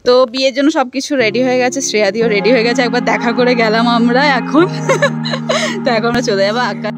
তো বিয়ের জন্য সবকিছু রেডি হয়ে গেছে, শ্রেয়াদিও রেডি হয়ে গেছে, একবার দেখা করে গেলাম আমরা এখন। তো এখন আমরা চলে যাবো আকাশ।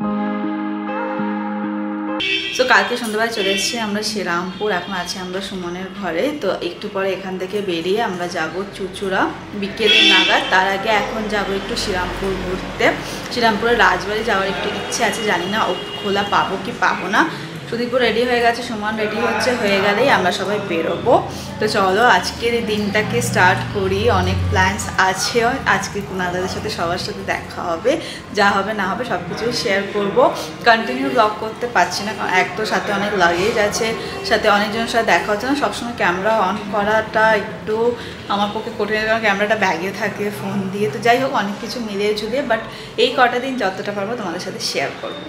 তো কালকে সন্ধ্যাবেলা চলে এসেছি আমরা শ্রীরামপুর, এখন আছি আমরা সুমনের ঘরে। তো একটু পরে এখান থেকে বেরিয়ে আমরা যাব চুচুড়া বিকেলের নাগাদ। তার আগে এখন যাব একটু শ্রীরামপুর ঘুরতে। শ্রীরামপুরের রাজবাড়ি যাওয়ার একটু ইচ্ছে আছে, জানি না খোলা পাবো কি পাবো না। সুদীপও রেডি হয়ে গেছে, সুমন রেডি হচ্ছে, হয়ে গেলেই আমরা সবাই বেরোবো। তো চলো আজকের দিনটাকে স্টার্ট করি। অনেক প্ল্যানস আছে আজকে, কুনালদাদের সাথে সবার সাথে দেখা হবে, যা হবে না হবে সব কিছুই শেয়ার করবো। কন্টিনিউ ব্লগ করতে পারছি না, কারণ এক তো সাথে অনেক লাগেজ আছে, সাথে অনেকজনের সাথে দেখা হচ্ছে না। সবসময় ক্যামেরা অন করাটা একটু আমার পক্ষে কঠিন, কারণ ক্যামেরাটা ব্যাগে থাকে ফোন দিয়ে। তো যাই হোক, অনেক কিছু মিলিয়ে ঝুলিয়ে বাট এই কটা দিন যতটা পারবো তোমাদের সাথে শেয়ার করবো।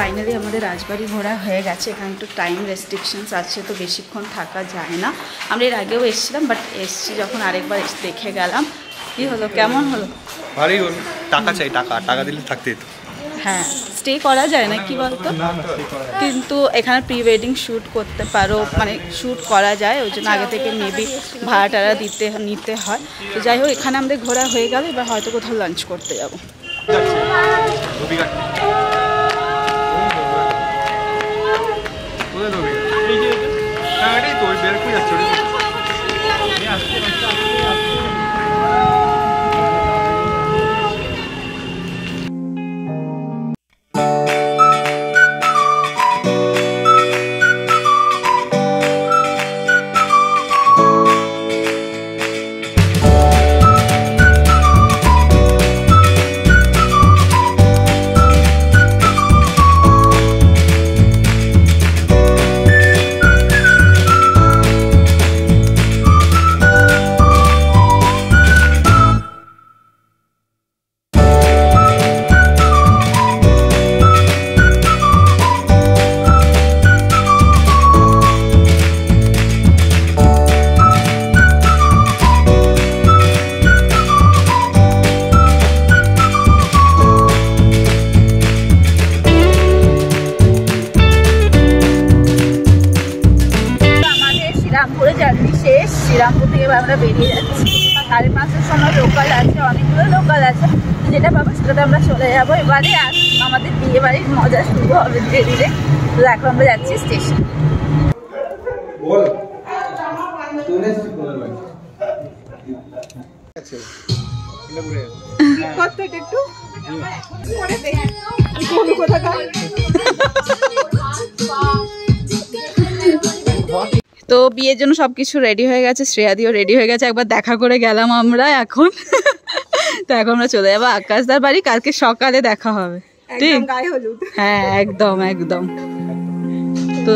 ফাইনালি আমাদের রাজবাড়ি ঘোরা হয়ে গেছে। এখানে একটু টাইম রেস্ট্রিকশনস আছে, তো বেশিক্ষণ থাকা যায় না। আমরা এর আগেও এসেছিলাম, বাট এসছি যখন আরেকবার দেখে গেলাম। কি হলো, কেমন হলো? ভালোই হলো। টাকা চাই, টাকা দিলে থাকতে হতো। হ্যাঁ, স্টে করা যায় না কি বলতো, কিন্তু এখানে প্রি ওয়েডিং শ্যুট করতে পারো, মানে শ্যুট করা যায়। ওই জন্য আগে থেকে মেবি ভাড়া টাড়া নিতে হয়। তো যাই হোক, এখানে আমাদের ঘোরা হয়ে গেল, এবার হয়তো কোথাও লাঞ্চ করতে যাবো। শ্রীরামপুর থেকে আমরা বেরিয়ে যাচ্ছি। 5:30টার সময় লোকাল আছে, অনেকগুলো লোকাল আছে, যেটা পাবো সেটাতে আমরা চলে যাবো। এবারে আমাদের বিয়ে বাড়ির মজা শুরু হবে ধীরে ধীরে। তো এখন আমরা যাচ্ছি স্টেশন। তো বিয়ের জন্য সবকিছু রেডি হয়ে গেছে, শ্রেয়াদিও রেডি হয়ে গেছে, একবার দেখা করে গেলাম আমরা এখন। তো এখন আমরা চলে যাবো আকাশদার বাড়ি, কালকে সকালে দেখা হবে। ঠিক, হ্যাঁ একদম একদম। তো